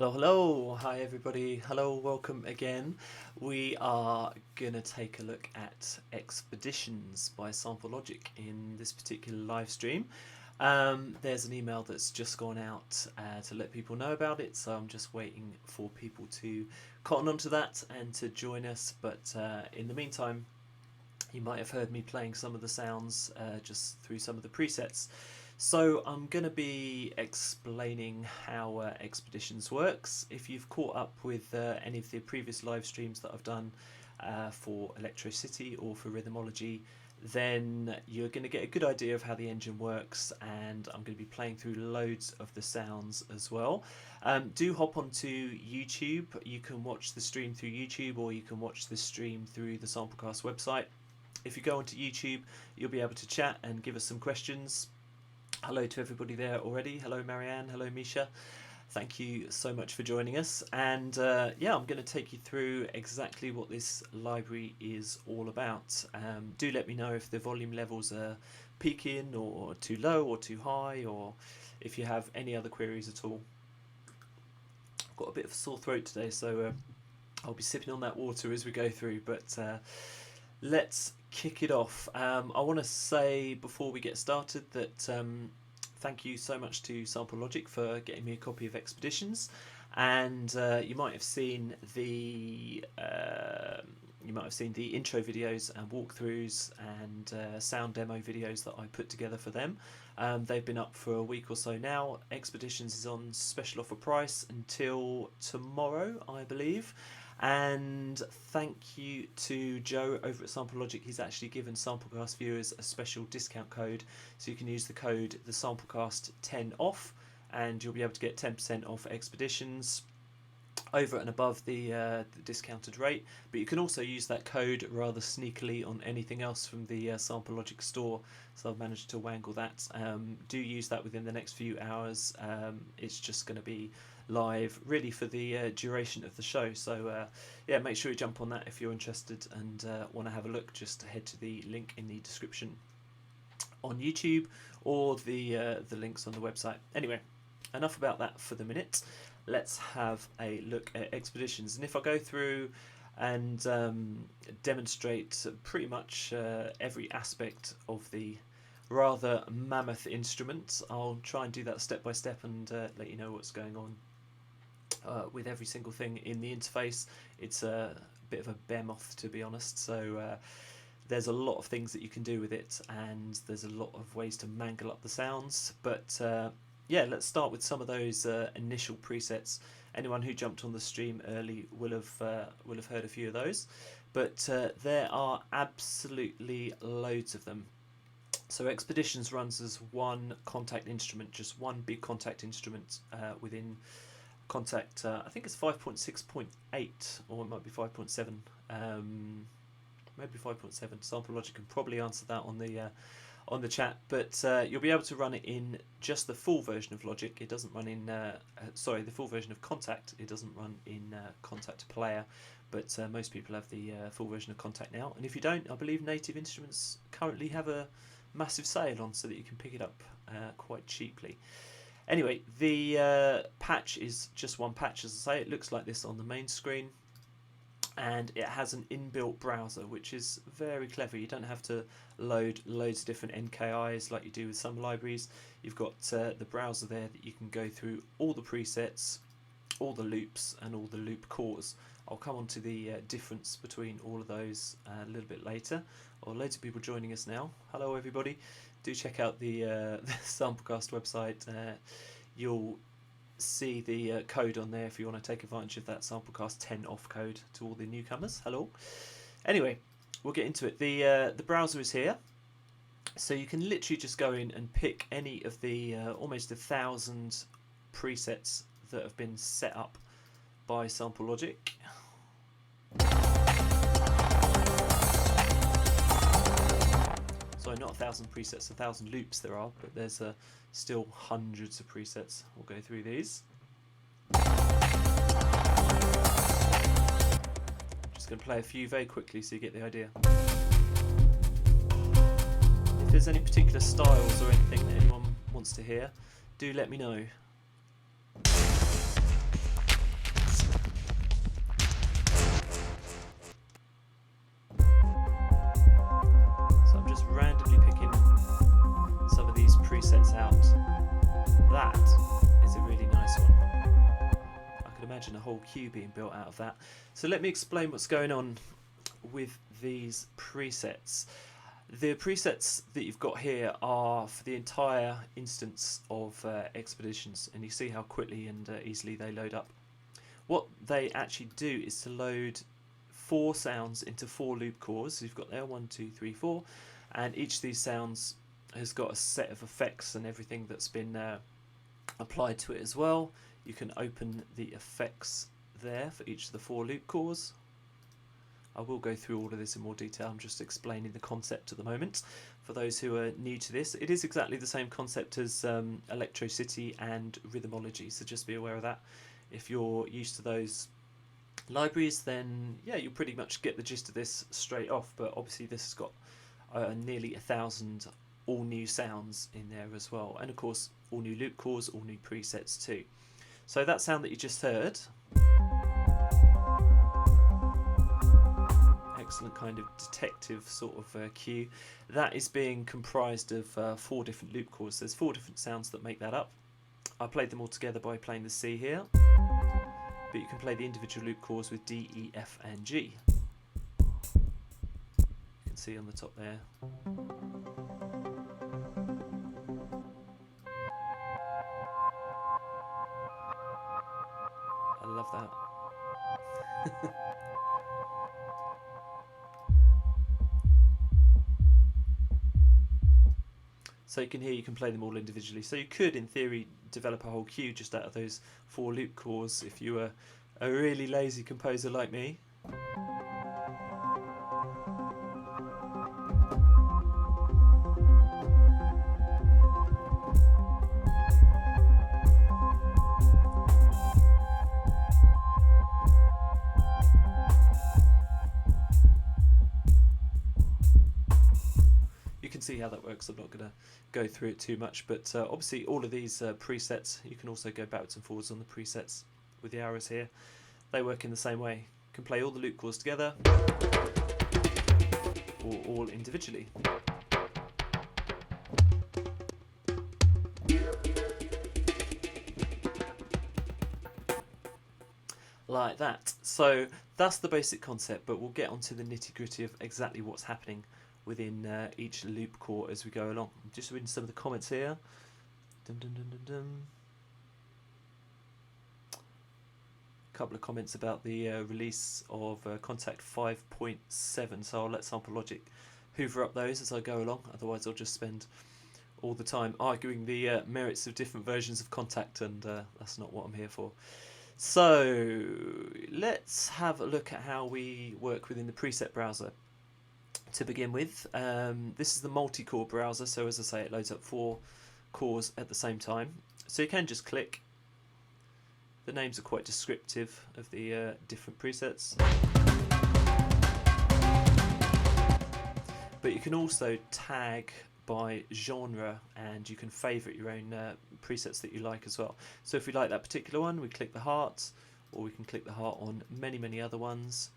Hello, hello, hi everybody, hello, welcome again. We are going to take a look at Expeditions by Sample Logic in this particular live stream. There's an email that's just gone out to let people know about it, so I'm just waiting for people to cotton onto that and to join us, but in the meantime, you might have heard me playing some of the sounds just through some of the presets. So I'm going to be explaining how Expeditions works. If you've caught up with any of the previous live streams that I've done for Electricity or for Rhythmology, then you're going to get a good idea of how the engine works, and I'm going to be playing through loads of the sounds as well. Do hop onto YouTube. You can watch the stream through YouTube, or you can watch the stream through the Samplecast website. If you go onto YouTube, you'll be able to chat and give us some questions. Hello to everybody there already. Hello Marianne, hello Misha. Thank you so much for joining us. And yeah, I'm going to take you through exactly what this library is all about. Do let me know if the volume levels are peaking or too low or too high, or if you have any other queries at all. I've got a bit of a sore throat today, so I'll be sipping on that water as we go through, but let's kick it off. I want to say before we get started that thank you so much to Sample Logic for getting me a copy of Expeditions, and you might have seen the intro videos and walkthroughs and sound demo videos that I put together for them. They've been up for a week or so now. Expeditions is on special offer price until tomorrow, I believe. And thank you to Joe over at Sample Logic. He's actually given Samplecast viewers a special discount code, so you can use the code the Samplecast 10 off, and you'll be able to get 10% off Expeditions over and above the discounted rate. But you can also use that code rather sneakily on anything else from the Sample Logic store, so I've managed to wangle that. Do use that within the next few hours. It's just going to be live really for the duration of the show, so yeah, make sure you jump on that if you're interested and want to have a look. Just head to the link in the description on YouTube or the links on the website. Anyway, enough about that for the minute. Let's have a look at Expeditions, and if I go through and demonstrate pretty much every aspect of the rather mammoth instrument, I'll try and do that step by step and let you know what's going on with every single thing in the interface. It's a bit of a behemoth, to be honest, so there's a lot of things that you can do with it, and there's a lot of ways to mangle up the sounds, but yeah, let's start with some of those initial presets. Anyone who jumped on the stream early will have heard a few of those, but there are absolutely loads of them. So Expeditions runs as one contact instrument, just one big contact instrument within Contact. I think it's 5.6.8, or it might be 5.7. Maybe 5.7. Sample Logic can probably answer that on the chat, but you'll be able to run it in just the full version of Logic. It doesn't run in sorry, the full version of Contact. It doesn't run in Contact Player, but most people have the full version of Contact now, and if you don't, I believe Native Instruments currently have a massive sale on so that you can pick it up quite cheaply. Anyway, the patch is just one patch, as I say. It looks like this on the main screen, and it has an inbuilt browser, which is very clever. You don't have to load loads of different NKIs like you do with some libraries. You've got the browser there that you can go through all the presets, all the loops, and all the loop cores. I'll come on to the difference between all of those a little bit later. Loads of people joining us now. Hello everybody. Do check out the Samplecast website. You'll see the code on there if you want to take advantage of that Samplecast 10 off code to all the newcomers. Hello. Anyway, we'll get into it. The browser is here, so you can literally just go in and pick any of the almost 1,000 presets that have been set up by Sample Logic. Sorry, not 1,000 presets, 1,000 loops there are, but there's still hundreds of presets. We'll go through these. Just going to play a few very quickly so you get the idea. If there's any particular styles or anything that anyone wants to hear, do let me know. just randomly picking some of these presets out. That is a really nice one. I could imagine a whole queue being built out of that. So let me explain what's going on with these presets. The presets that you've got here are for the entire instance of Expeditions, and you see how quickly and easily they load up. What they actually do is to load 4 sounds into 4 loop cores. So you've got there 1, 2, 3, 4, and each of these sounds has got a set of effects and everything that's been applied to it as well. You can open the effects there for each of the 4 loop cores. I will go through all of this in more detail. I'm just explaining the concept at the moment. For those who are new to this, it is exactly the same concept as Electrocity and Rhythmology, so just be aware of that. If you're used to those libraries, then yeah, you'll pretty much get the gist of this straight off, but obviously this has got nearly 1,000 all new sounds in there as well, and of course all new loop cores, all new presets too. So that sound that you just heard, excellent kind of detective sort of cue, that is being comprised of 4 different loop cores. There's 4 different sounds that make that up. I played them all together by playing the C here, but you can play the individual loop cores with D, E, F and G. You can see on the top there. I love that. So you can hear, you can play them all individually. So you could, in theory, develop a whole queue just out of those 4 loop cores if you were a really lazy composer like me. See how that works. I'm not going to go through it too much, but obviously all of these presets, you can also go backwards and forwards on the presets with the arrows here. They work in the same way. You can play all the loop cores together or all individually. Like that. So that's the basic concept, but we'll get onto the nitty-gritty of exactly what's happening within each loop core as we go along. Just reading some of the comments here. Dum, dum, dum, dum, dum. A couple of comments about the release of Contact 5.7, so I'll let Sample Logic hoover up those as I go along, otherwise I'll just spend all the time arguing the merits of different versions of Contact, and that's not what I'm here for. So let's have a look at how we work within the preset browser. To begin with, this is the multi-core browser, so as I say, it loads up 4 cores at the same time. So you can just click. The names are quite descriptive of the different presets. But you can also tag by genre, and you can favourite your own presets that you like as well. So if we like that particular one, we click the heart, or we can click the heart on many, many other ones.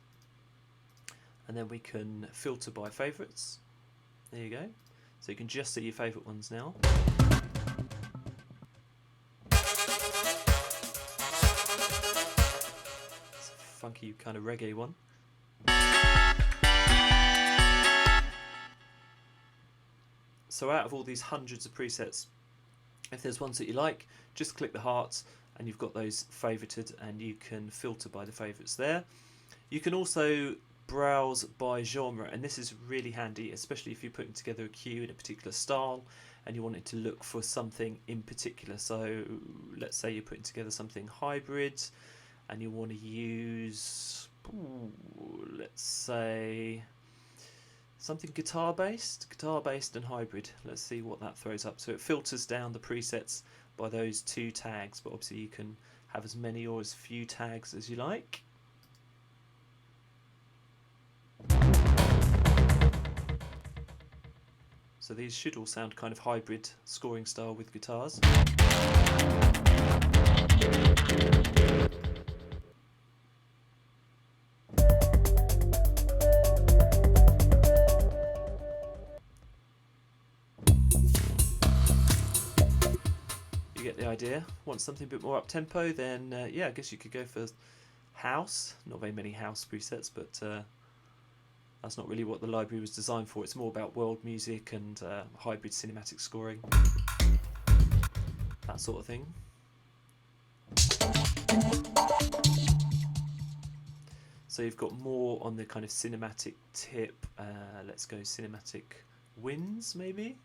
And then we can filter by favourites. There you go. So you can just see your favourite ones now. It's a funky kind of reggae one. So out of all these hundreds of presets, if there's ones that you like, just click the hearts and you've got those favourited, and you can filter by the favourites there. You can also browse by genre, and this is really handy, especially if you're putting together a queue in a particular style and you wanted to look for something in particular. So let's say you're putting together something hybrid and you want to use, let's say something guitar based and hybrid. Let's see what that throws up. So it filters down the presets by those 2 tags, but obviously you can have as many or as few tags as you like. So these should all sound kind of hybrid scoring style with guitars. get the idea. Want something a bit more up tempo, then yeah, I guess you could go for house. Not very many house presets, but that's not really what the library was designed for. It's more about world music and hybrid cinematic scoring, that sort of thing. So you've got more on the kind of cinematic tip. Let's go cinematic winds, maybe.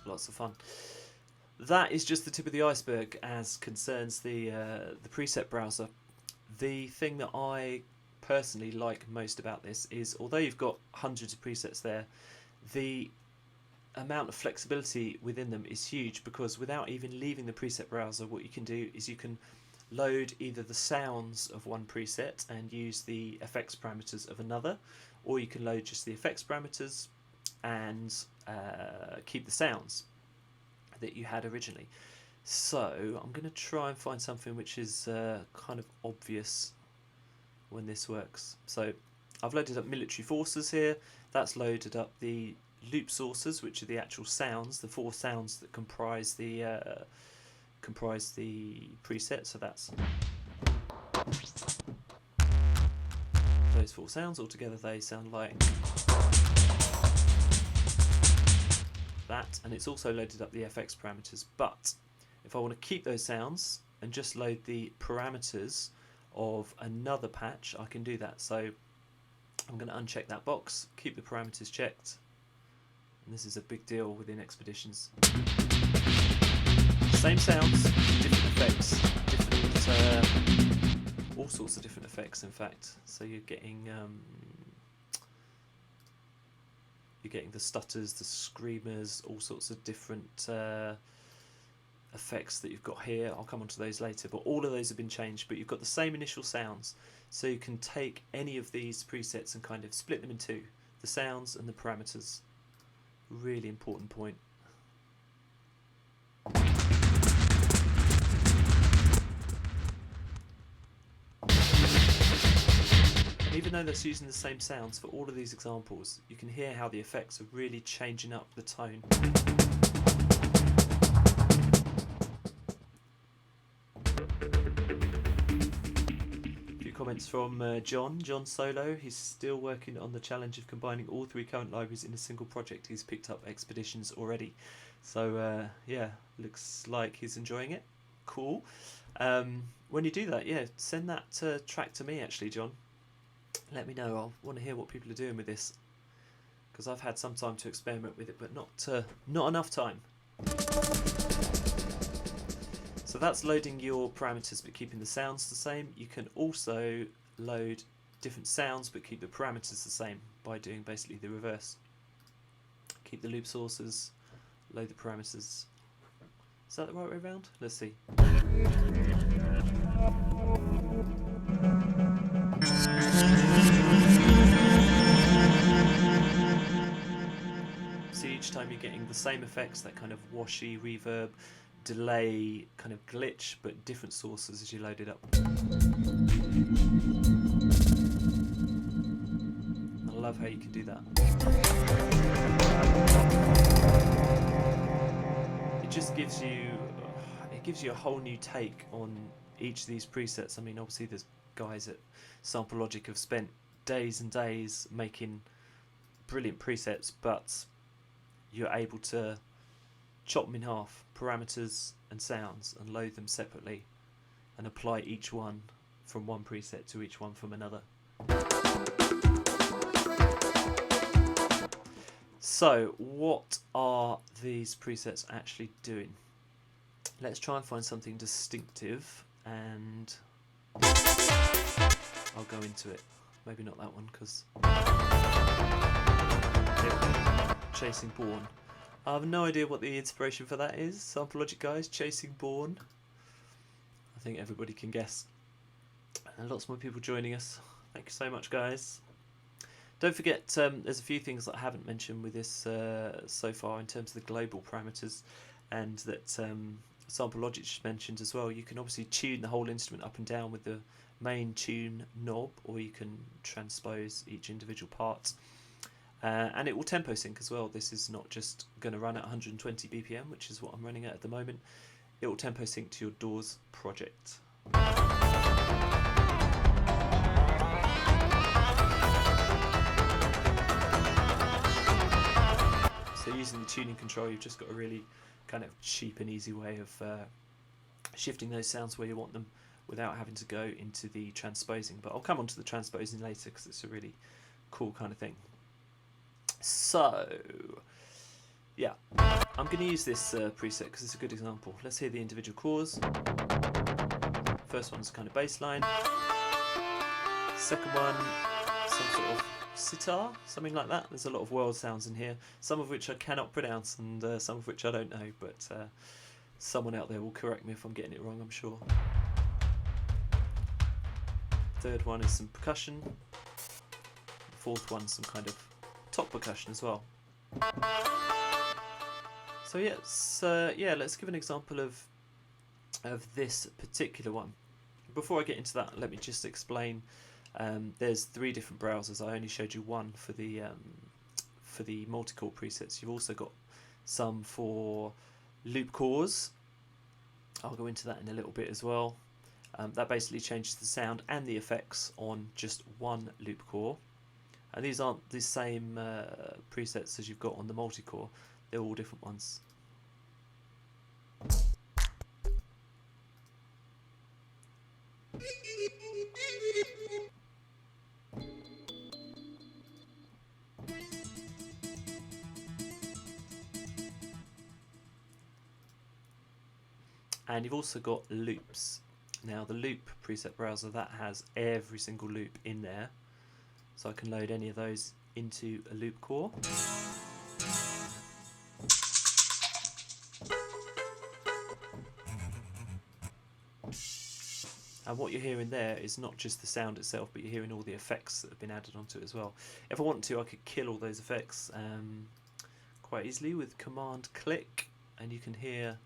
Lots of fun. That is just the tip of the iceberg as concerns the preset browser. The thing that I personally like most about this is, although you've got hundreds of presets there, the amount of flexibility within them is huge, because without even leaving the preset browser, what you can do is you can load either the sounds of one preset and use the effects parameters of another, or you can load just the effects parameters and keep the sounds that you had originally. So I'm going to try and find something which is kind of obvious when this works. So I've loaded up military forces here. That's loaded up the loop sources, which are the actual sounds, the 4 sounds that comprise the preset. So that's those 4 sounds. Altogether they sound like that, and it's also loaded up the FX parameters. But if I want to keep those sounds and just load the parameters of another patch, I can do that. So I'm going to uncheck that box, keep the parameters checked, and this is a big deal within Expeditions. Same sounds, different effects, all sorts of different effects, in fact. So you're getting the stutters, the screamers, all sorts of different effects that you've got here. I'll come on to those later, but all of those have been changed, but you've got the same initial sounds. So you can take any of these presets and kind of split them in two, the sounds and the parameters. Really important point. And even though that's using the same sounds for all of these examples, you can hear how the effects are really changing up the tone. Comments from John Solo. He's still working on the challenge of combining all 3 current libraries in a single project. He's picked up Expeditions already, so yeah, looks like he's enjoying it. Cool. When you do that, yeah, send that track to me actually, John. Let me know. I want to hear what people are doing with this, because I've had some time to experiment with it, but not enough time. So that's loading your parameters but keeping the sounds the same. You can also load different sounds but keep the parameters the same by doing basically the reverse. Keep the loop sources, load the parameters. Is that the right way around? Let's see. So each time you're getting the same effects, that kind of washy reverb, delay kind of glitch, but different sources as you load it up. I love how you can do that. It just gives you a whole new take on each of these presets. I mean, obviously there's guys at Sample Logic have spent days and days making brilliant presets, but you're able to chop them in half, parameters and sounds, and load them separately and apply each one from one preset to each one from another. So what are these presets actually doing? Let's try and find something distinctive, and I'll go into it. Maybe not that one, because Chasing Bourne. I have no idea what the inspiration for that is. Sample Logic guys, Chasing Bourne. I think everybody can guess. And lots more people joining us. Thank you so much, guys. Don't forget, there's a few things that I haven't mentioned with this so far in terms of the global parameters, and that Sample Logic just mentioned as well, you can obviously tune the whole instrument up and down with the main tune knob, or you can transpose each individual part. And it will tempo sync as well. This is not just going to run at 120 BPM, which is what I'm running at the moment. It will tempo sync to your DAWs project. So using the tuning control, you've just got a really kind of cheap and easy way of shifting those sounds where you want them without having to go into the transposing. But I'll come on to the transposing later because it's a really cool kind of thing. So, yeah, I'm going to use this preset because it's a good example. Let's hear the individual chords. First one's kind of bass line. Second one, some sort of sitar, something like that. There's a lot of world sounds in here, some of which I cannot pronounce and some of which I don't know, but someone out there will correct me if I'm getting it wrong, I'm sure. Third one is some percussion. The fourth one, some kind of top percussion as well. So yeah, let's give an example of this particular one. Before I get into that, let me just explain. There's 3 different browsers. I only showed you one for the multi-core presets. You've also got some for loop cores. I'll go into that in a little bit as well. That basically changes the sound and the effects on just one loop core. And these aren't the same presets as you've got on the multi-core. They're all different ones. And you've also got loops. Now the loop preset browser, that has every single loop in there, so I can load any of those into a loop core. And what you're hearing there is not just the sound itself, but you're hearing all the effects that have been added onto it as well. If I want to, I could kill all those effects quite easily with Command click, and you can hear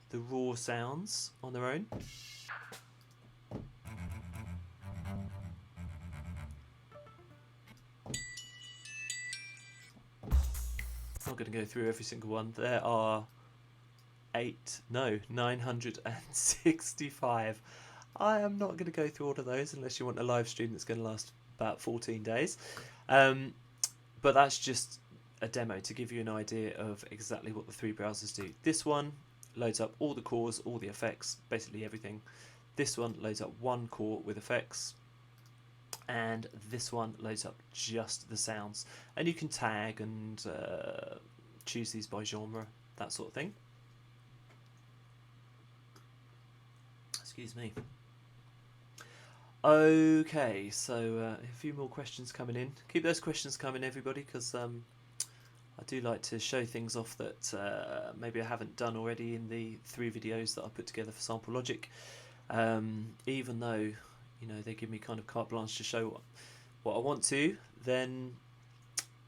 the raw sounds on their own. I'm not going to go through every single one. There are 965. I am not going to go through all of those unless you want a live stream that's going to last about 14 days. But that's just a demo to give you an idea of exactly what the 3 browsers do. This one loads up all the cores, all the effects, basically everything. This one loads up one core with effects, and this one loads up just the sounds. And you can tag and choose these by genre, that sort of thing. Excuse me. Okay, so a few more questions coming in. Keep those questions coming, everybody, because I do like to show things off that maybe I haven't done already in the 3 videos that I put together for Sample Logic. Even though, you know, they give me kind of carte blanche to show what I want to, then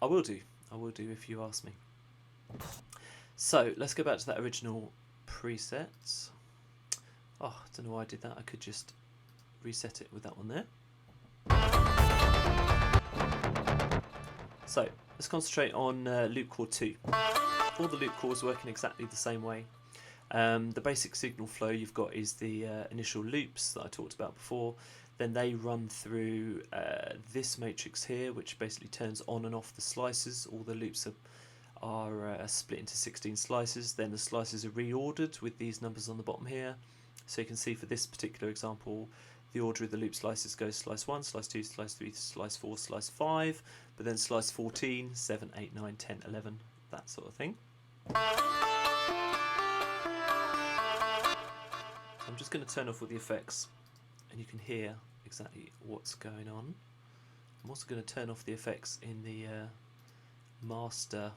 I will do. I will do if you ask me. So let's go back to that original preset. Oh, I don't know why I did that. I could just reset it with that one there. So let's concentrate on loop core 2. All the loop cores work in exactly the same way. The basic signal flow you've got is the initial loops that I talked about before. Then they run through this matrix here, which basically turns on and off the slices. All the loops are split into 16 slices. Then the slices are reordered with these numbers on the bottom here. So you can see for this particular example, the order of the loop slices goes slice 1, slice 2, slice 3, slice 4, slice 5, but then slice 14, 7, 8, 9, 10, 11, that sort of thing. So I'm just going to turn off all the effects, and you can hear exactly what's going on. I'm also going to turn off the effects in the master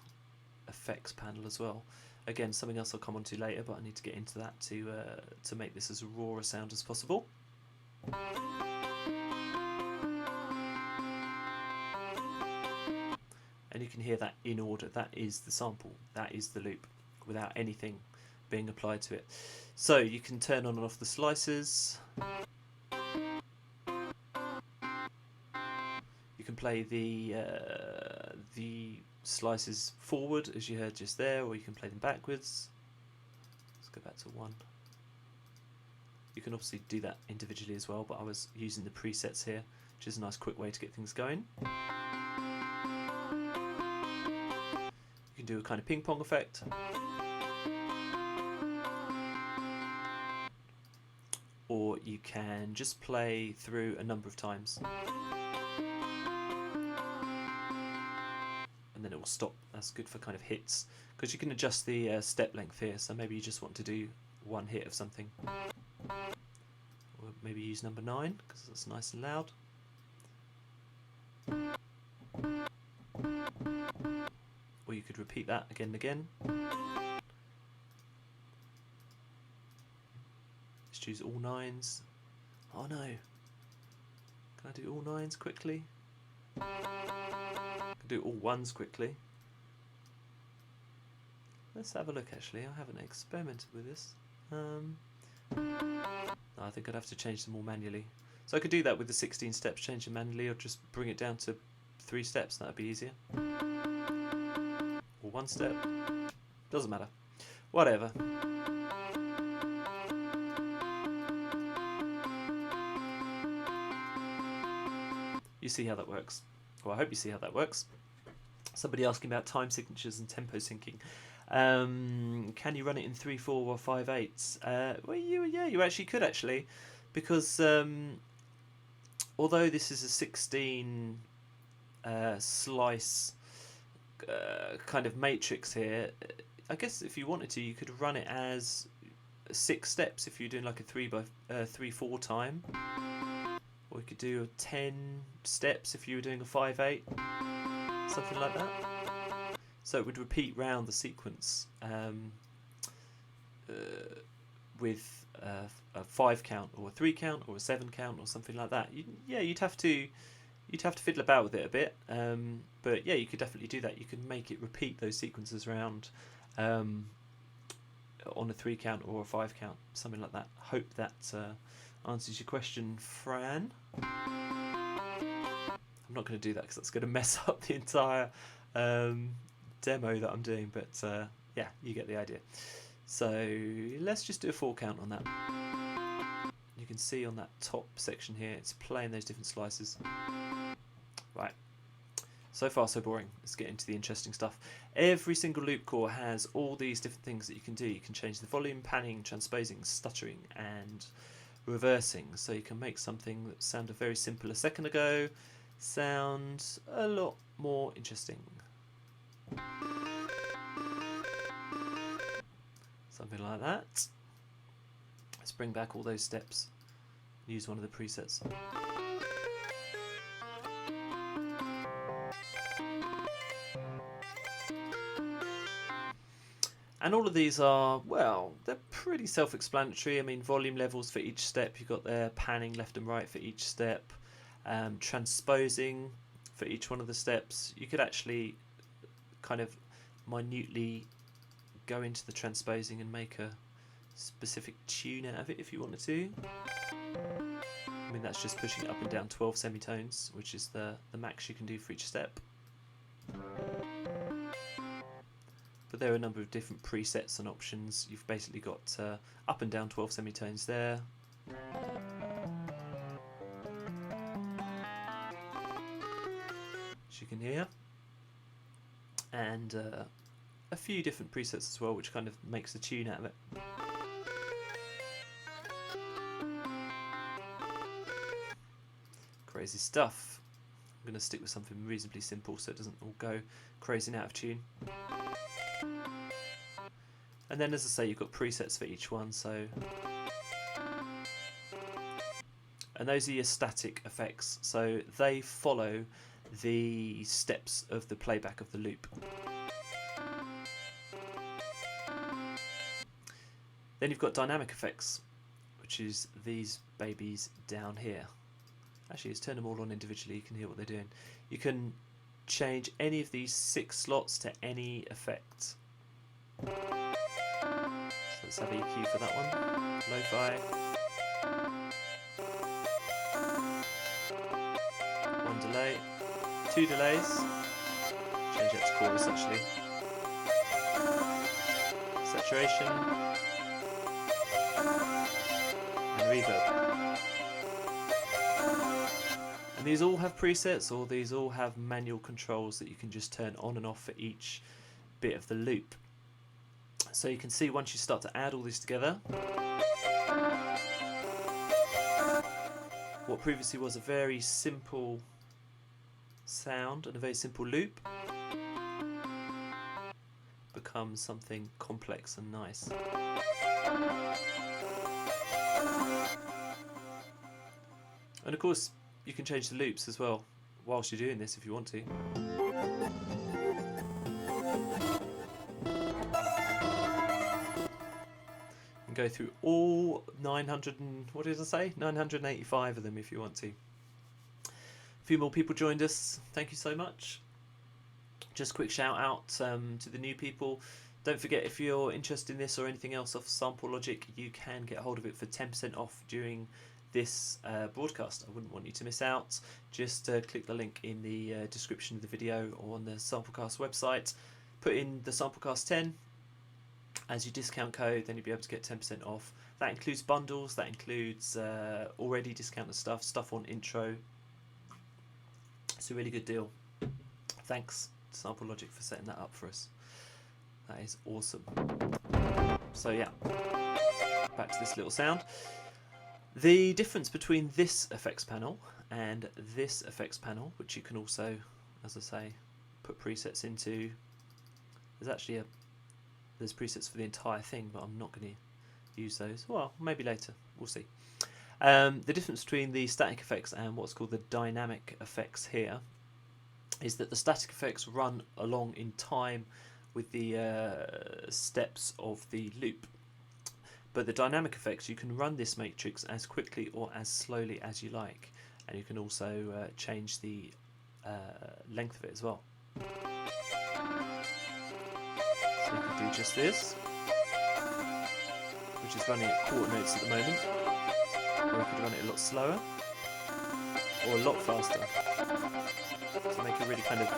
effects panel as well. Again, something else I'll come on to later, but I need to get into that to make this as raw a sound as possible. And you can hear that in order. That is the sample. That is the loop, without anything being applied to it. So you can turn on and off the slicers. You can play the slices forward, as you heard just there, or you can play them backwards. Let's go back to 1. You can obviously do that individually as well, but I was using the presets here, which is a nice quick way to get things going. You can do a kind of ping pong effect. Or you can just play through a number of times. And then it will stop. That's good for kind of hits, because you can adjust the step length here, so maybe you just want to do 1 hit of something. Or maybe use number 9, because that's nice and loud. Or you could repeat that again and again. Let's choose all 9s. Oh no. Can I do all 9s quickly? I can do all 1s quickly. Let's have a look actually. I haven't experimented with this. I think I'd have to change them all manually. So I could do that with the 16 steps, change them manually, or just bring it down to 3 steps. That would be easier. Or 1 step. Doesn't matter. Whatever. You see how that works. Well, I hope you see how that works. Somebody asking about time signatures and tempo syncing. Can you run it in 3/4 or 5/8? Well, you actually could actually, because although this is a 16 slice kind of matrix here, I guess if you wanted to, you could run it as 6 steps if you're doing like a 3/4 time, or you could do 10 steps if you were doing a 5/8, something like that. So it would repeat round the sequence with a 5 count or a 3 count or a 7 count or something like that. You'd have to fiddle about with it a bit, but yeah, you could definitely do that. You could make it repeat those sequences round on a 3 count or a 5 count, something like that. Hope that answers your question, Fran. I'm not going to do that because that's going to mess up the entire demo that I'm doing, but yeah, you get the idea. So let's just do a 4 count on that. You can see on that top section here, it's playing those different slices. Right. So far so boring. Let's get into the interesting stuff. Every single loop core has all these different things that you can do. You can change the volume, panning, transposing, stuttering, and reversing. So you can make something that sounded very simple a second ago sound a lot more interesting. Something like that. Let's bring back all those steps. Use one of the presets. And all of these are, well, they're pretty self-explanatory. I mean, volume levels for each step, you've got their panning left and right for each step, transposing for each one of the steps. You could actually kind of minutely go into the transposing and make a specific tune out of it if you wanted to. I mean, that's just pushing it up and down 12 semitones, which is the max you can do for each step. But there are a number of different presets and options. You've basically got up and down 12 semitones there. As you can hear. And a few different presets as well, which kind of makes a tune out of it. Crazy stuff. I'm going to stick with something reasonably simple so it doesn't all go crazy and out of tune. And then, as I say, you've got presets for each one, so... And those are your static effects, so they follow the steps of the playback of the loop. Then you've got dynamic effects, which is these babies down here. Actually, let's turn them all on individually, you can hear what they're doing. You can change any of these 6 slots to any effect. So let's have EQ for that one. Lo-fi. One delay. Two delays. Change that to chorus actually. Saturation. And reverb. And these all have presets, or these all have manual controls that you can just turn on and off for each bit of the loop. So you can see once you start to add all this together, what previously was a very simple sound and a very simple loop becomes something complex and nice. And of course you can change the loops as well whilst you're doing this if you want to. And go through all 985 of them if you want to. A few more people joined us, thank you so much. Just a quick shout out to the new people. Don't forget, if you're interested in this or anything else off Sample Logic, you can get hold of it for 10% off during this broadcast. I wouldn't want you to miss out. Just click the link in the description of the video or on the Samplecast website. Put in the Samplecast 10 as your discount code, then you'll be able to get 10% off. That includes bundles, that includes already discounted stuff on intro. It's a really good deal. Thanks to Sample Logic for setting that up for us. That is awesome. So yeah, back to this little sound. The difference between this effects panel and this effects panel, which you can also, as I say, put presets into. There's presets for the entire thing, but I'm not going to use those. Well, maybe later. We'll see. The difference between the static effects and what's called the dynamic effects here is that the static effects run along in time with the steps of the loop. But the dynamic effects, you can run this matrix as quickly or as slowly as you like, and you can also change the length of it as well. So you can do just this, which is running at quarter notes at the moment, or you could run it a lot slower, or a lot faster, to make a really kind of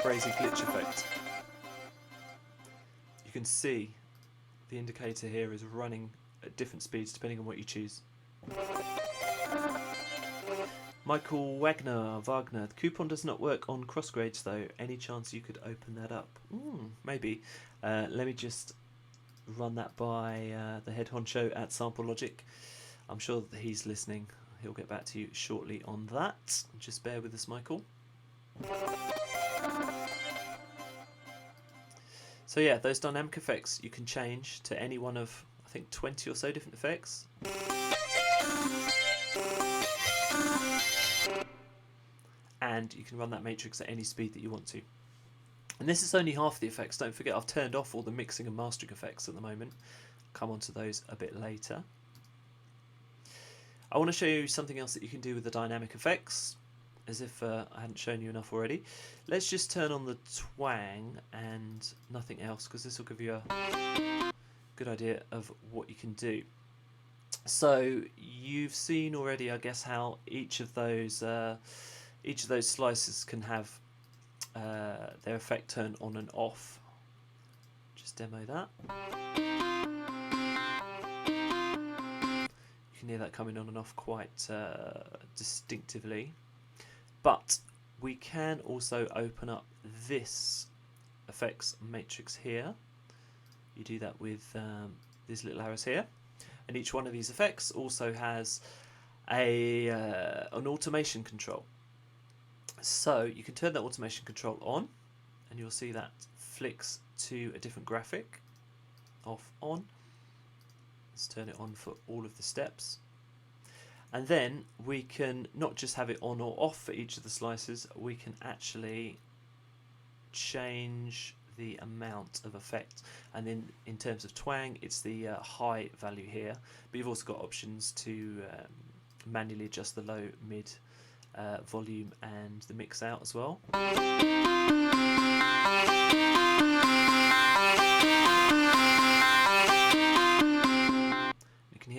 crazy glitch effect. You can see the indicator here is running at different speeds depending on what you choose. Michael Wagner, the coupon does not work on crossgrades though. Any chance you could open that up? Maybe. Let me just run that by the head honcho at Sample Logic. I'm sure that he's listening. He'll get back to you shortly on that. Just bear with us, Michael. So yeah, those dynamic effects you can change to any one of, I think, 20 or so different effects. And you can run that matrix at any speed that you want to. And this is only half the effects. Don't forget, I've turned off all the mixing and mastering effects at the moment. I'll come on to those a bit later. I want to show you something else that you can do with the dynamic effects, as if I hadn't shown you enough already. Let's just turn on the twang and nothing else, because this will give you a good idea of what you can do. So you've seen already, I guess, how each of those slices can have their effect turn on and off. Just demo that. You can hear that coming on and off quite distinctively. But we can also open up this effects matrix here. You do that with these little arrows here, and each one of these effects also has an automation control. So you can turn that automation control on, and you'll see that flicks to a different graphic. Off, on. Let's turn it on for all of the steps. And then we can not just have it on or off for each of the slices, we can actually change the amount of effect. And then in terms of twang, it's the high value here, but you've also got options to manually adjust the low, mid, volume and the mix out as well.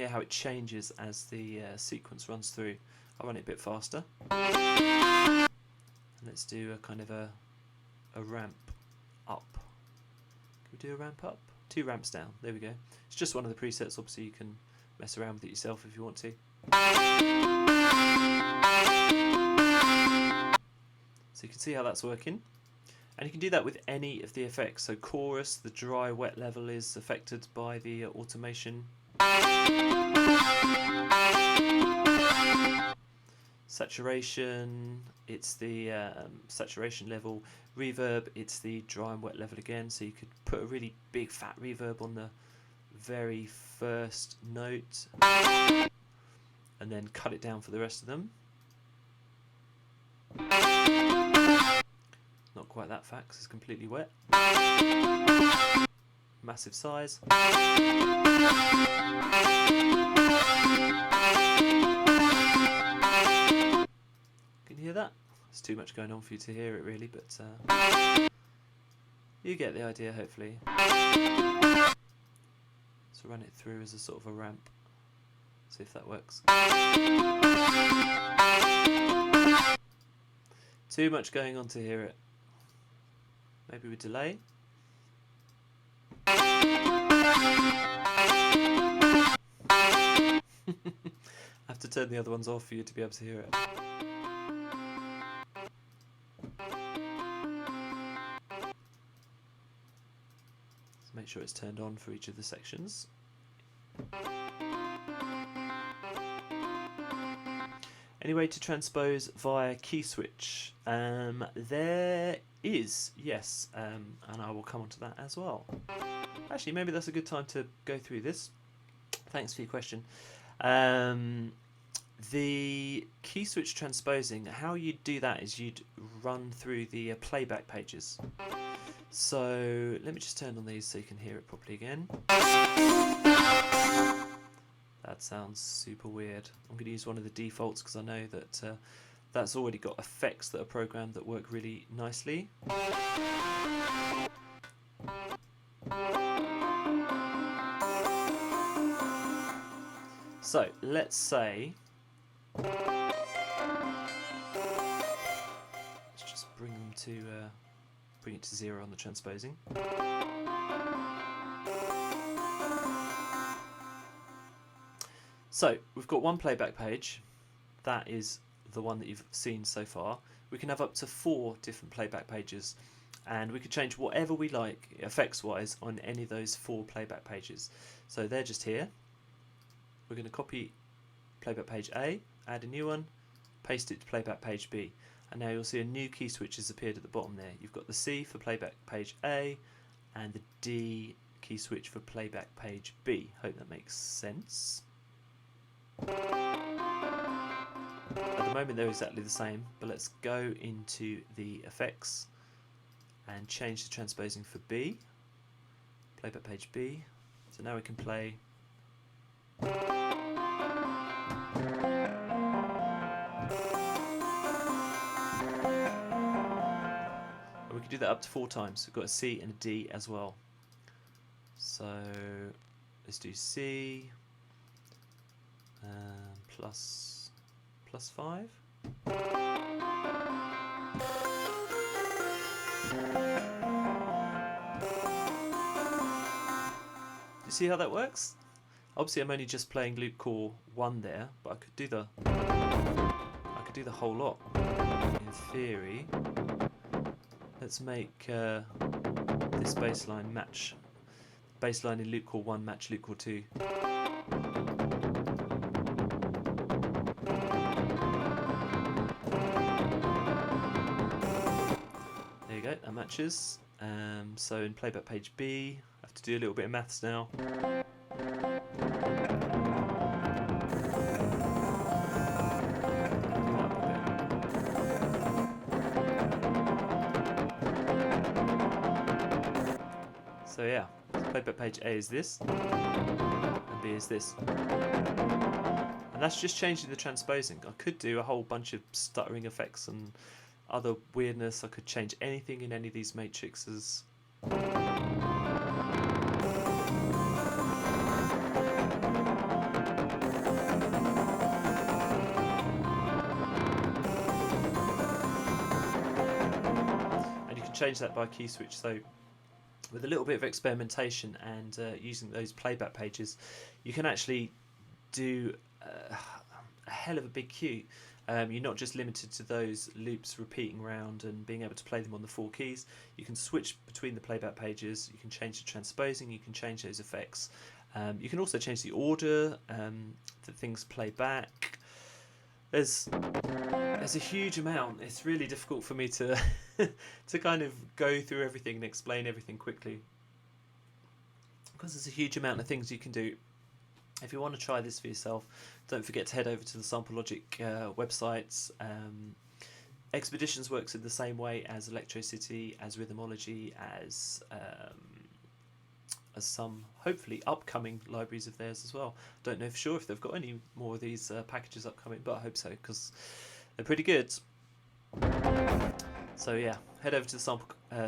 how it changes as the sequence runs through. I'll run it a bit faster. Let's do a kind of a ramp up. Can we do a ramp up? 2 ramps down. There we go. It's just one of the presets. Obviously you can mess around with it yourself if you want to. So you can see how that's working. And you can do that with any of the effects. So chorus, the dry wet level is affected by the automation. Saturation, it's the saturation level. Reverb, it's the dry and wet level again. So you could put a really big fat reverb on the very first note and then cut it down for the rest of them. Not quite that fat because it's completely wet. Massive size. Can you hear that? There's too much going on for you to hear it really, but you get the idea hopefully. So run it through as a sort of a ramp. See if that works. Too much going on to hear it. Maybe we delay. I have to turn the other ones off for you to be able to hear it. Let's make sure it's turned on for each of the sections. Any way to transpose via key switch? There is, yes, and I will come on to that as well. Actually, maybe that's a good time to go through this. Thanks for your question. The key switch transposing, how you'd do that is you'd run through the playback pages. So let me just turn on these so you can hear it properly again. That sounds super weird. I'm going to use one of the defaults because I know that that's already got effects that are programmed that work really nicely. So let's say, let's just bring them to bring it to 0 on the transposing. So we've got one playback page. That is the one that you've seen so far. We can have up to 4 different playback pages, and we could change whatever we like effects wise on any of those 4 playback pages. So they're just here. We're going to copy playback page A, add a new one, paste it to playback page B, and now you'll see a new key switch has appeared at the bottom there. You've got the C for playback page A and the D key switch for playback page B. Hope that makes sense. At the moment they're exactly the same, but let's go into the effects and change the transposing for B, playback page B. So now we can play. And we can do that up to 4 times. We've got a C and a D as well. So let's do C plus 5. You see how that works? Obviously I'm only just playing loop core 1 there, but I could do the whole lot in theory. Let's make this bassline match bassline in loop core 1 match loop core 2. There you go, that matches. So in playback page B, I have to do a little bit of maths now. So yeah, playback page A is this, and B is this. And that's just changing the transposing. I could do a whole bunch of stuttering effects and other weirdness. I could change anything in any of these matrices. change that by key switch. So with a little bit of experimentation and using those playback pages, you can actually do a hell of a big cue. You're not just limited to those loops repeating round and being able to play them on the 4 keys. You can switch between the playback pages, you can change the transposing, you can change those effects. You can also change the order that things play back. There's a huge amount. It's really difficult for me to to kind of go through everything and explain everything quickly, because there's a huge amount of things you can do. If you want to try this for yourself, don't forget to head over to the Sample Logic websites. Expeditions works in the same way as Electrocity, as Rhythmology, as some hopefully upcoming libraries of theirs as well. Don't know for sure if they've got any more of these packages upcoming, but I hope so, because they're pretty good. So yeah, head over to the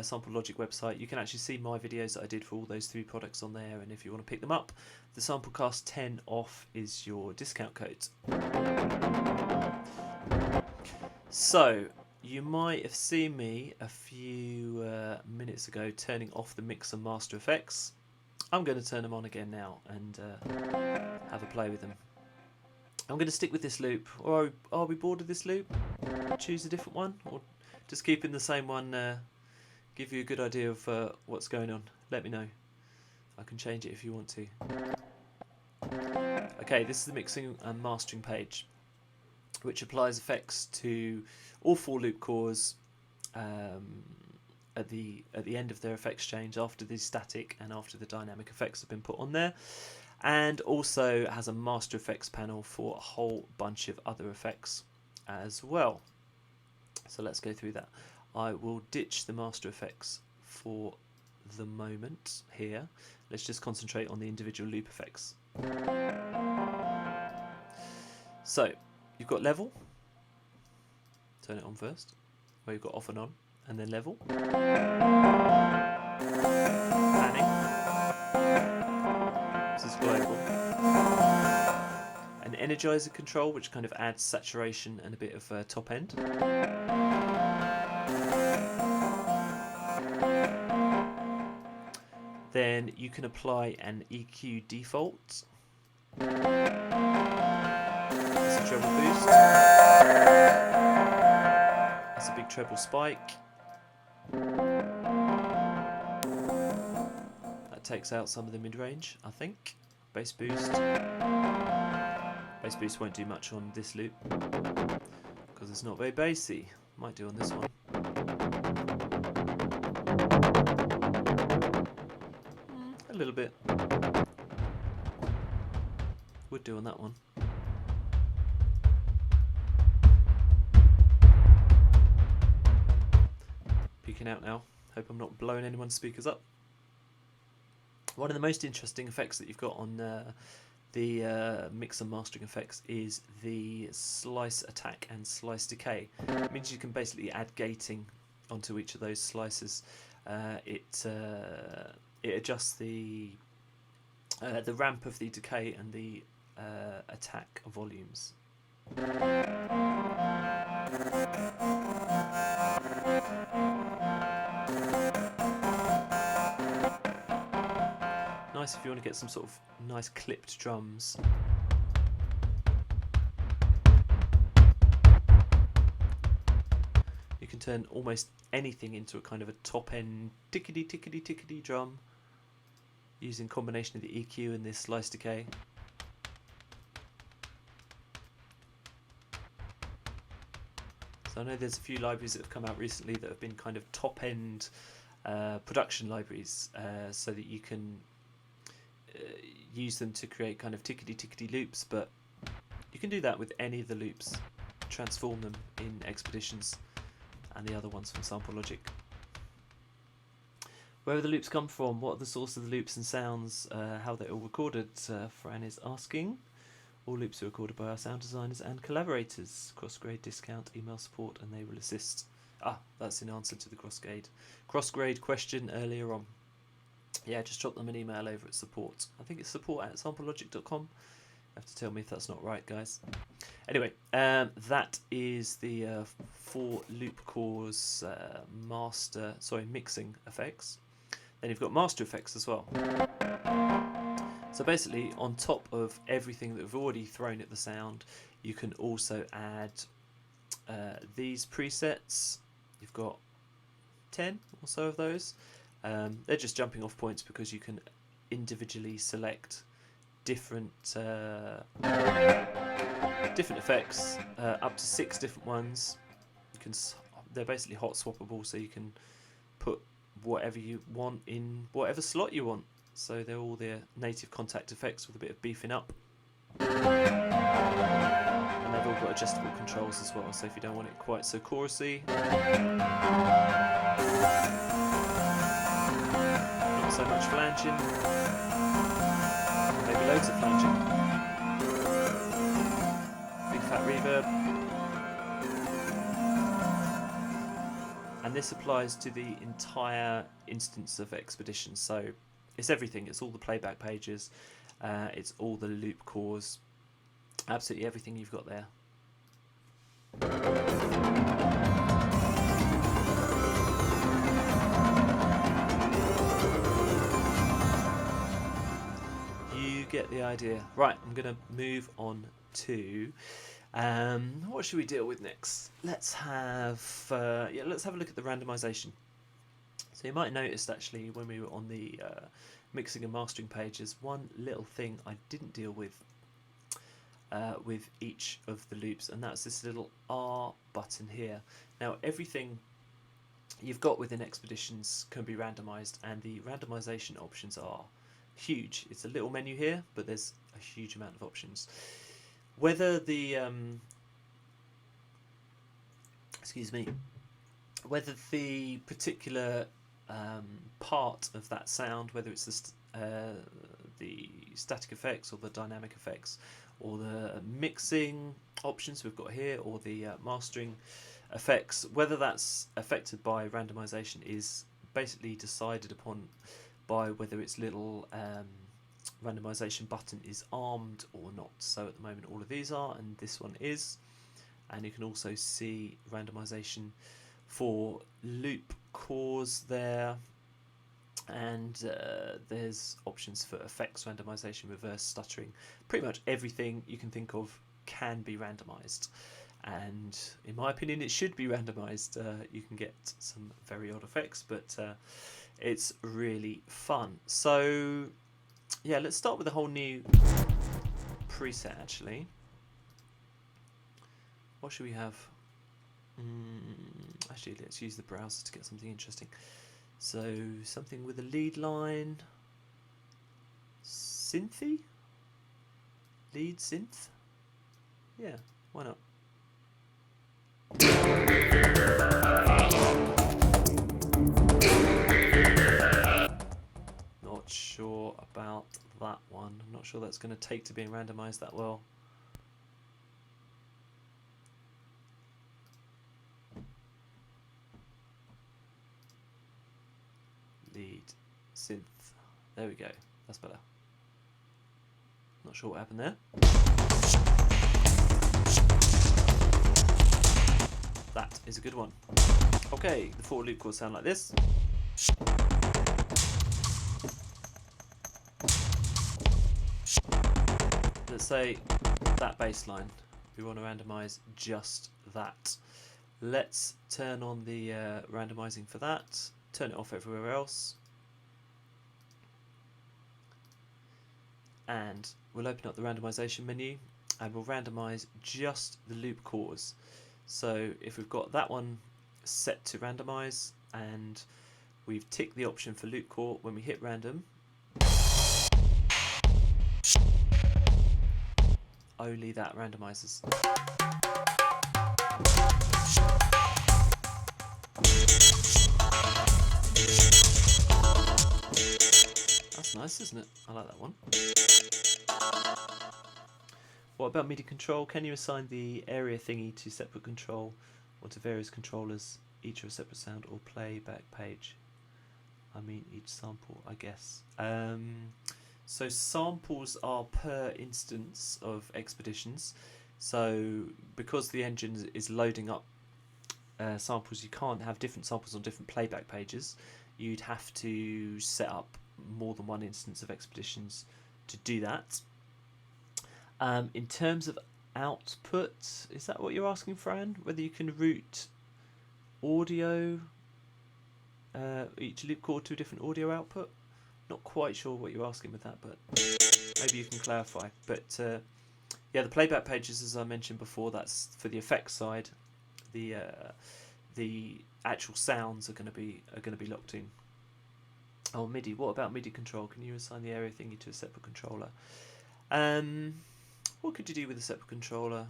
Sample Logic website. You can actually see my videos that I did for all those 3 products on there, and if you want to pick them up, the Samplecast 10 off is your discount code. So you might have seen me a few minutes ago turning off the mix and master effects. I'm going to turn them on again now and have a play with them. I'm going to stick with this loop. Or are we bored of this loop? Choose a different one, or just keep in the same one, give you a good idea of what's going on. Let me know. I can change it if you want to. Okay, this is the mixing and mastering page, which applies effects to all 4 loop cores at the end of their effects change, after the static and after the dynamic effects have been put on there, and also has a master effects panel for a whole bunch of other effects as well. So let's go through that. I will ditch the master effects for the moment here. Let's just concentrate on the individual loop effects. So you've got level, turn it on first, where you've got off and on, and then level. Panning, this is global. An energizer control, which kind of adds saturation and a bit of top end. Then you can apply an EQ default. That's a treble boost. That's a big treble spike. That takes out some of the mid-range, I think. Bass boost. Bass boost won't do much on this loop because it's not very bassy. Might do on this one. A little bit. Would do on that one. Peeking out now. Hope I'm not blowing anyone's speakers up. One of the most interesting effects that you've got on the mix and mastering effects is the slice attack and slice decay. It means you can basically add gating onto each of those slices. It adjusts the ramp of the decay and the attack volumes. Nice if you want to get some sort of nice clipped drums. You can turn almost anything into a kind of a top end tickety tickety tickety drum using combination of the EQ and this slice decay. So I know there's a few libraries that have come out recently that have been kind of top end production libraries, so that you can use them to create kind of tickety tickety loops, but you can do that with any of the loops, transform them in Expeditions and the other ones from Sample Logic. Where have the loops come from? What are the source of the loops and sounds? How they're all recorded? Fran is asking. All loops are recorded by our sound designers and collaborators. Crossgrade discount, email support, and they will assist. Ah, that's in answer to the crossgrade question earlier on. Yeah, just drop them an email over at support. I think it's support@samplelogic.com Have to tell me if that's not right, guys. Anyway, that is the 4 loop cores mixing effects. Then you've got master effects as well. So basically, on top of everything that we've already thrown at the sound, you can also add these presets. You've got 10 or so of those. They're just jumping off points because you can individually select different effects, up to 6 different ones. They're basically hot swappable, so you can put whatever you want in whatever slot you want. So they're all their native contact effects with a bit of beefing up. And they've all got adjustable controls as well, so if you don't want it quite so chorusy, not so much flanging, maybe loads of flanging, big fat reverb. And this applies to the entire instance of Expedition, so it's everything. It's all the playback pages, it's all the loop cores, absolutely everything you've got there. You get the idea. Right, I'm going to move on to what should we deal with next? Let's have a look at the randomization. So you might have noticed actually when we were on the mixing and mastering pages, one little thing I didn't deal with each of the loops, and that's this little R button here. Now everything you've got within Expeditions can be randomized, and the randomization options are huge. It's a little menu here, but there's a huge amount of options. Whether the whether the particular part of that sound, whether it's the static effects or the dynamic effects, or the mixing options we've got here, or the mastering effects, whether that's affected by randomization is basically decided upon by whether its little randomization button is armed or not. So at the moment all of these are, and this one is, and you can also see randomization for loop cores there, and there's options for effects randomization, reverse stuttering. Pretty much everything you can think of can be randomized, and in my opinion it should be randomized. You can get some very odd effects, but it's really fun. So yeah, let's start with a whole new preset actually. What should we have? Actually, let's use the browser to get something interesting. So something with a lead line, synthy, lead synth. Yeah, why not? Not sure about that one. I'm not sure that's going to take to being randomized that well. Lead synth. There we go. That's better. Not sure what happened there. That is a good one. Okay, the 4 loop chords sound like this. Let's say that bass line. We want to randomize just that. Let's turn on the randomizing for that. Turn it off everywhere else. And we'll open up the randomization menu and we'll randomize just the loop cores. So if we've got that one set to randomize and we've ticked the option for loop core, when we hit random, only that randomizes. That's nice, isn't it? I like that one. What about MIDI control? Can you assign the area thingy to separate control or to various controllers, each of a separate sound or playback page? I mean each sample, I guess. So samples are per instance of expeditions. So because the engine is loading up samples, you can't have different samples on different playback pages. You'd have to set up more than one instance of expeditions to do that. In terms of output, is that what you're asking, Fran? Whether you can route audio, each loop core to a different audio output? Not quite sure what you're asking with that, but maybe you can clarify. But yeah, the playback pages, as I mentioned before, that's for the effects side. The actual sounds are going to be locked in. Oh, MIDI. What about MIDI control? Can you assign the area thingy to a separate controller? What could you do with a separate controller?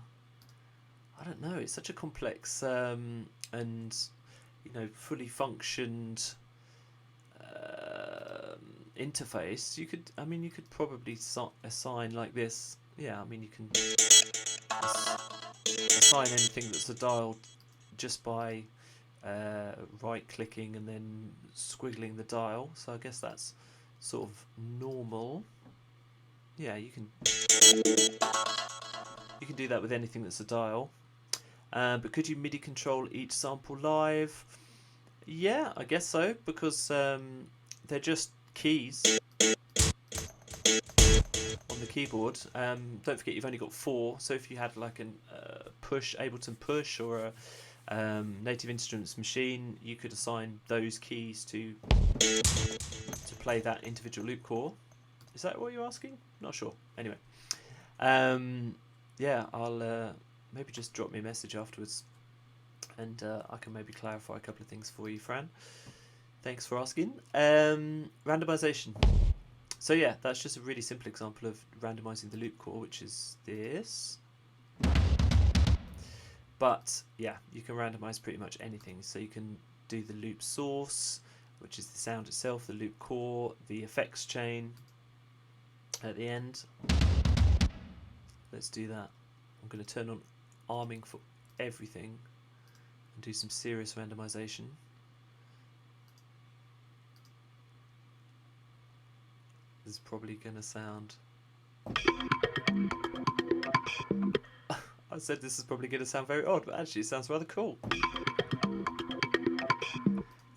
I don't know. It's such a complex and fully functioned interface. You could probably assign like this. Yeah, I mean you can assign anything that's a dial just by right clicking and then squiggling the dial. So I guess that's sort of normal. Yeah, you can do that with anything that's a dial. But could you MIDI control each sample live? Yeah, I guess so, because they're just keys on the keyboard. Don't forget you've only got 4, so if you had like an Ableton Push or a Native Instruments machine, you could assign those keys to play that individual loop core. Is that what you're asking? Not sure. Anyway, yeah, I'll maybe just drop me a message afterwards, and I can maybe clarify a couple of things for you, Fran. Thanks for asking. Randomization. So yeah, that's just a really simple example of randomizing the loop core, which is this. But yeah, you can randomize pretty much anything. So you can do the loop source, which is the sound itself, the loop core, the effects chain at the end. Let's do that. I'm going to turn on arming for everything and do some serious randomization. This is probably going to sound... I said this is probably going to sound very odd, but actually it sounds rather cool.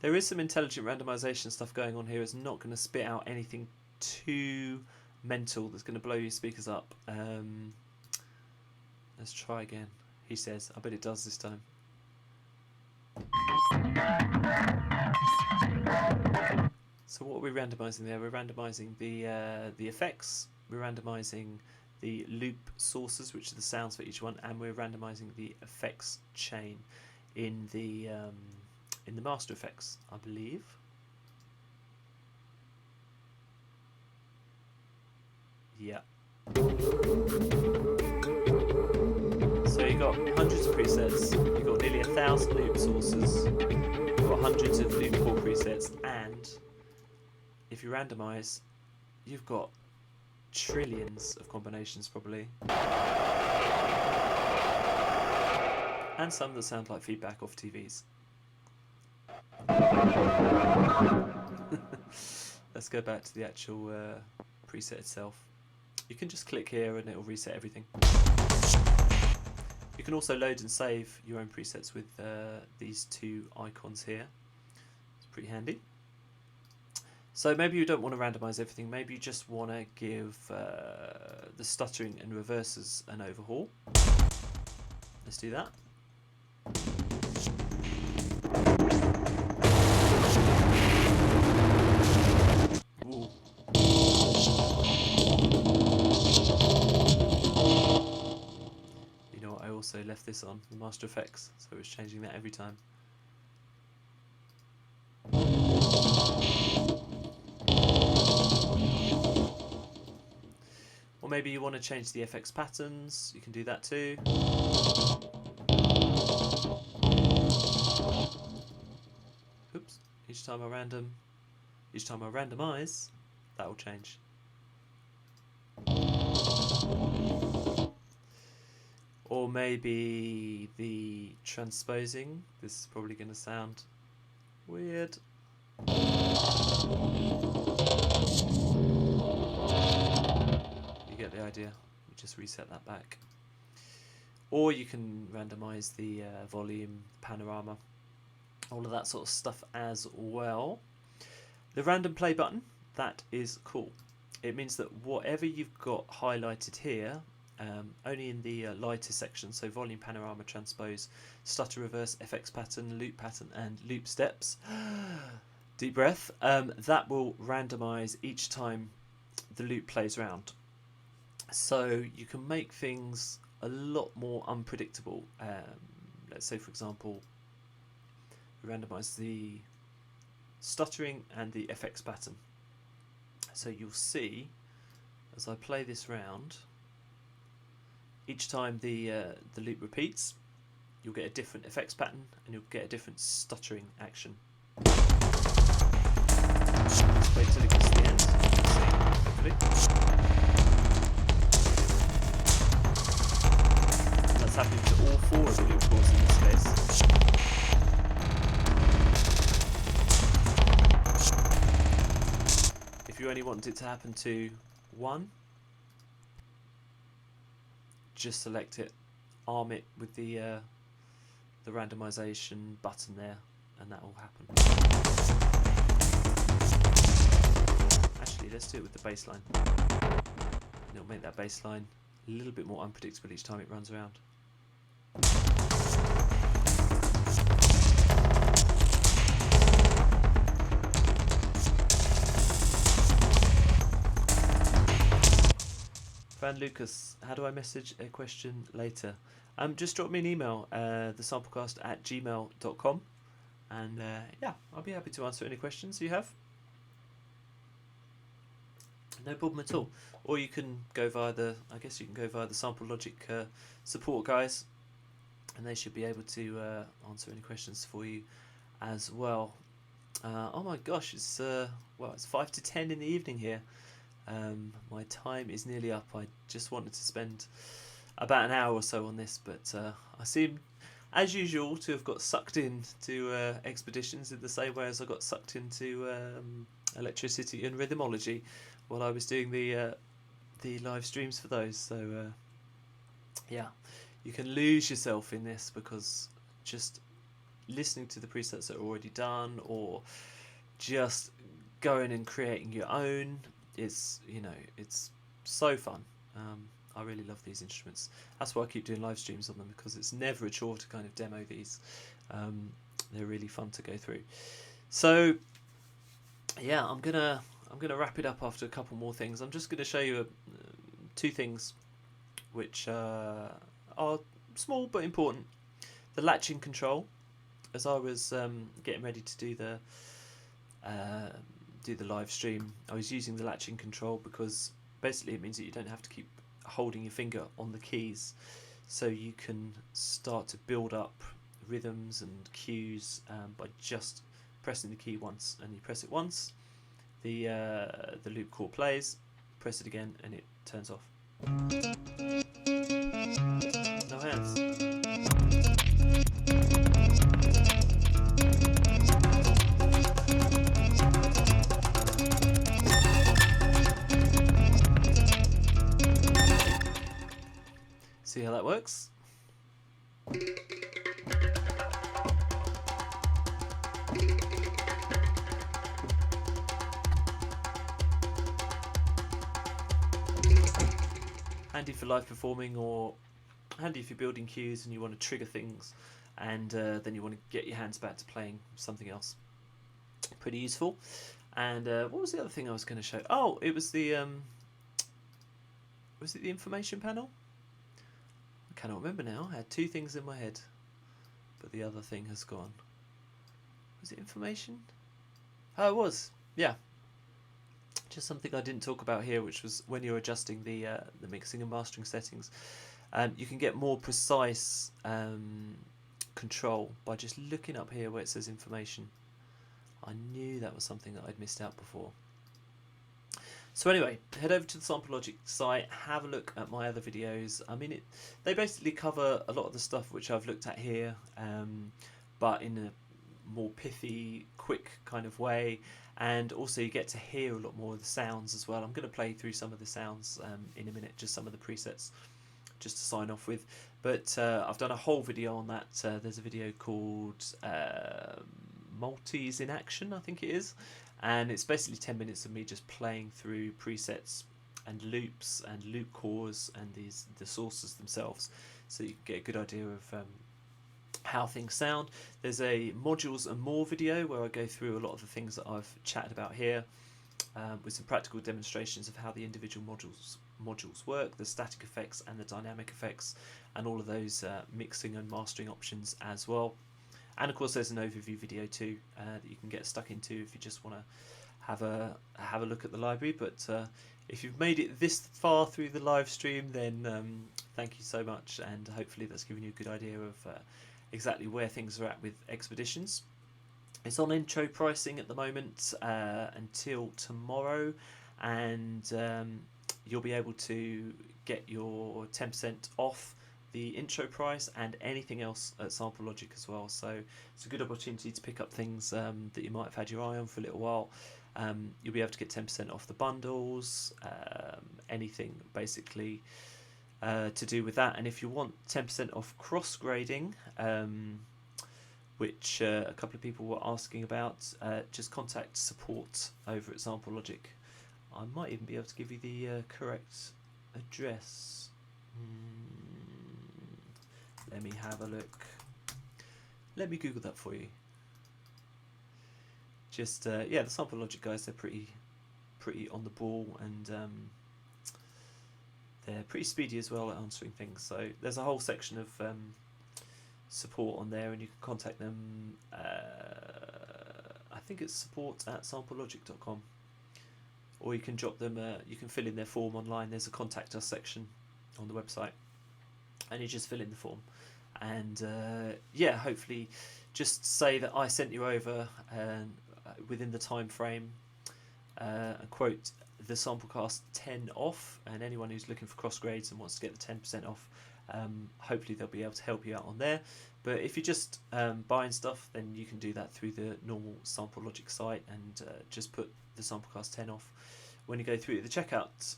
There is some intelligent randomization stuff going on here. It's not going to spit out anything too mental that's going to blow your speakers up. Let's try again. He says, I bet it does this time. So what are we randomizing there? We're randomizing the effects, we're randomizing the loop sources, which are the sounds for each one, and we're randomizing the effects chain in the master effects, I believe. Yeah. So you've got hundreds of presets, you've got nearly 1,000 loop sources, you've got hundreds of loop core presets, and if you randomize, you've got trillions of combinations probably. And some that sound like feedback off TVs. Let's go back to the actual preset itself. You can just click here and it will reset everything. You can also load and save your own presets with these 2 icons here. It's pretty handy. So maybe you don't want to randomize everything, maybe you just want to give the stuttering and reversers an overhaul. Let's do that. Ooh. You know what, I also left this on, the Master Effects, so it's changing that every time. Or maybe you want to change the FX patterns, you can do that too. Oops, each time I randomize, that will change. Or maybe the transposing, this is probably going to sound weird. You get the idea. You just reset that back. Or you can randomize the volume, panorama, all of that sort of stuff as well. The random play button, that is cool. It means that whatever you've got highlighted here, only in the lighter section, so volume, panorama, transpose, stutter, reverse, FX pattern, and loop steps, deep breath, that will randomize each time the loop plays around. So you can make things a lot more unpredictable. Let's say, for example, randomize the stuttering and the FX pattern. So you'll see, as I play this round, each time the loop repeats, you'll get a different effects pattern and you'll get a different stuttering action. Wait till it gets to the end. See, hopefully. That's happening to all four of the loop calls in this case. If you only want it to happen to one, just select it, arm it with the randomization button there, and that will happen. Actually, let's do it with the baseline. It'll make that baseline a little bit more unpredictable each time it runs around. Van Lucas, how do I message a question later? Just drop me an email, thesamplecast@gmail.com, and yeah, I'll be happy to answer any questions you have. No problem at all. Or you can go via the, I guess you can go via the Sample Logic support guys, and they should be able to answer any questions for you as well. Oh my gosh, it's well, it's 5 to 10 in the evening here. My time is nearly up. I just wanted to spend about an hour or so on this, but I seem, as usual, to have got sucked into expeditions in the same way as I got sucked into electricity and rhythmology while I was doing the live streams for those. So yeah, you can lose yourself in this because just listening to the presets that are already done, or just going and creating your own, it's, you know, it's so fun. I really love these instruments. That's why I keep doing live streams on them, because it's never a chore to kind of demo these. They're really fun to go through. So yeah, I'm gonna wrap it up after a couple more things. I'm just gonna show you two things which are small but important. The latching control. As I was getting ready to do the live stream, I was using the latching control because basically it means that you don't have to keep holding your finger on the keys, so you can start to build up rhythms and cues by just pressing the key once. And you press it once, the loop chord plays, press it again and it turns off. No hands. See how that works? Handy for live performing, or handy if you're building cues and you want to trigger things, and then you want to get your hands back to playing something else. Pretty useful. And what was the other thing I was going to show? Oh, it was the was it the information panel? I cannot remember now. I had two things in my head, but the other thing has gone. Was it information? Oh, it was. Yeah. Just something I didn't talk about here, which was when you're adjusting the mixing and mastering settings, you can get more precise control by just looking up here where it says information. I knew that was something that I'd missed out before. So anyway, head over to the Sample Logic site, have a look at my other videos. I mean, they basically cover a lot of the stuff which I've looked at here, but in a more pithy, quick kind of way, and also you get to hear a lot more of the sounds as well. I'm going to play through some of the sounds in a minute, just some of the presets, just to sign off with. But I've done a whole video on that. There's a video called Multis in Action, I think it is, and it's basically 10 minutes of me just playing through presets and loops and loop cores and the sources themselves, so you can get a good idea of how things sound. There's a modules and more video where I go through a lot of the things that I've chatted about here, with some practical demonstrations of how the individual modules work, the static effects and the dynamic effects, and all of those mixing and mastering options as well. And of course there's an overview video too that you can get stuck into if you just want to have a look at the library. But if you've made it this far through the live stream, then thank you so much, and hopefully that's given you a good idea of exactly where things are at with Expeditions. It's on intro pricing at the moment until tomorrow, and you'll be able to get your 10% off the intro price and anything else at Sample Logic as well. So it's a good opportunity to pick up things that you might have had your eye on for a little while. You'll be able to get 10% off the bundles, anything basically to do with that. And if you want 10% off cross grading, which a couple of people were asking about, just contact support over at Sample Logic. I might even be able to give you the correct address. Let me have a look. Let me Google that for you. Just yeah, the Sample Logic guys, they're pretty on the ball, and they're pretty speedy as well at answering things. So there's a whole section of support on there, and you can contact them. I think it's support@samplelogic.com, or you can drop them. You can fill in their form online. There's a contact us section on the website, and you just fill in the form, and yeah, hopefully just say that I sent you over within the time frame, and quote the Samplecast 10 off, and anyone who's looking for cross grades and wants to get the 10% off, hopefully they'll be able to help you out on there. But if you're just buying stuff, then you can do that through the normal Sample Logic site, and just put the Samplecast 10 off when you go through the checkout.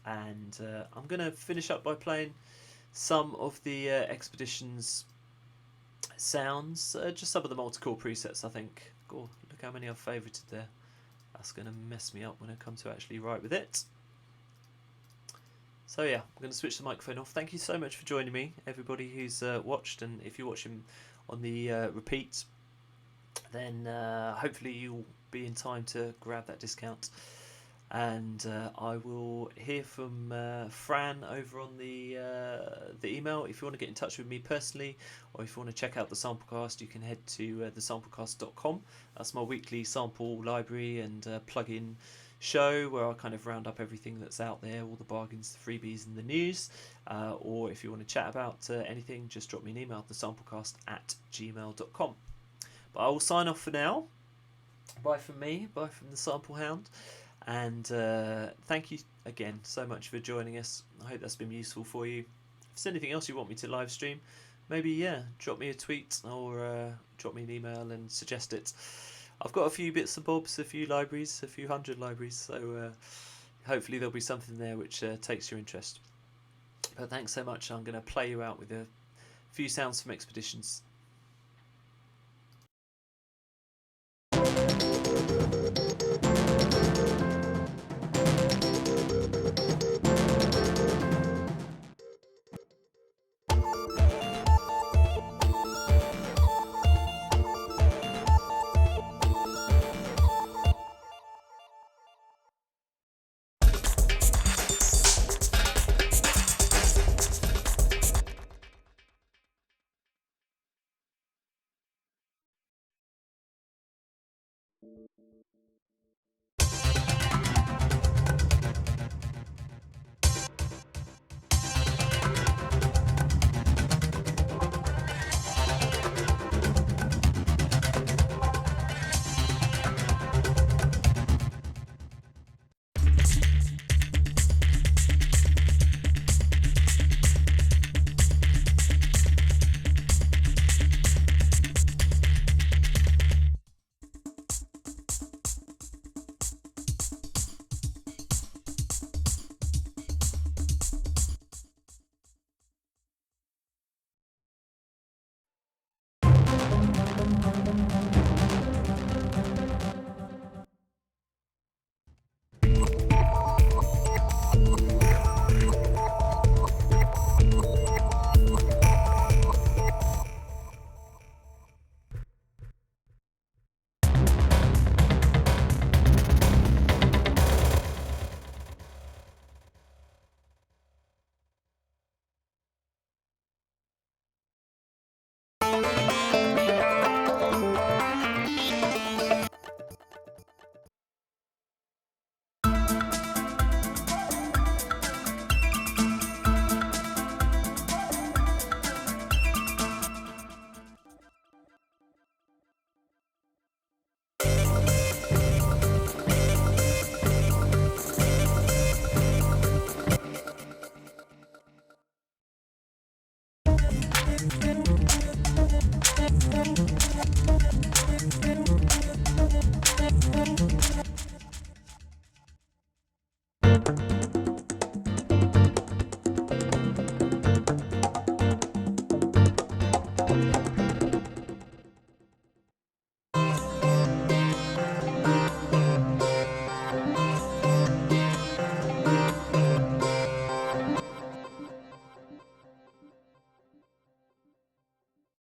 And I'm going to finish up by playing some of the Expeditions sounds, just some of the multi-core presets, I think. Oh, look how many I've favorited there. That's going to mess me up when I come to actually write with it. So yeah, I'm going to switch the microphone off. Thank you so much for joining me, everybody who's watched, and if you're watching on the repeat, then hopefully you'll be in time to grab that discount. And I will hear from Fran over on the email. If you want to get in touch with me personally, or if you want to check out the Samplecast, you can head to thesamplecast.com. That's my weekly sample library and plug-in show where I kind of round up everything that's out there, all the bargains, the freebies and the news. Or if you want to chat about anything, just drop me an email, thesamplecast@gmail.com. But I will sign off for now. Bye from me, bye from the Sample Hound. And thank you again so much for joining us. I hope that's been useful for you. If there's anything else you want me to live stream, maybe drop me a tweet or drop me an email and suggest it. I've got a few bits and bobs, a few libraries, a few hundred libraries, so hopefully there'll be something there which takes your interest. But thanks so much. I'm going to play you out with a few sounds from Expeditions.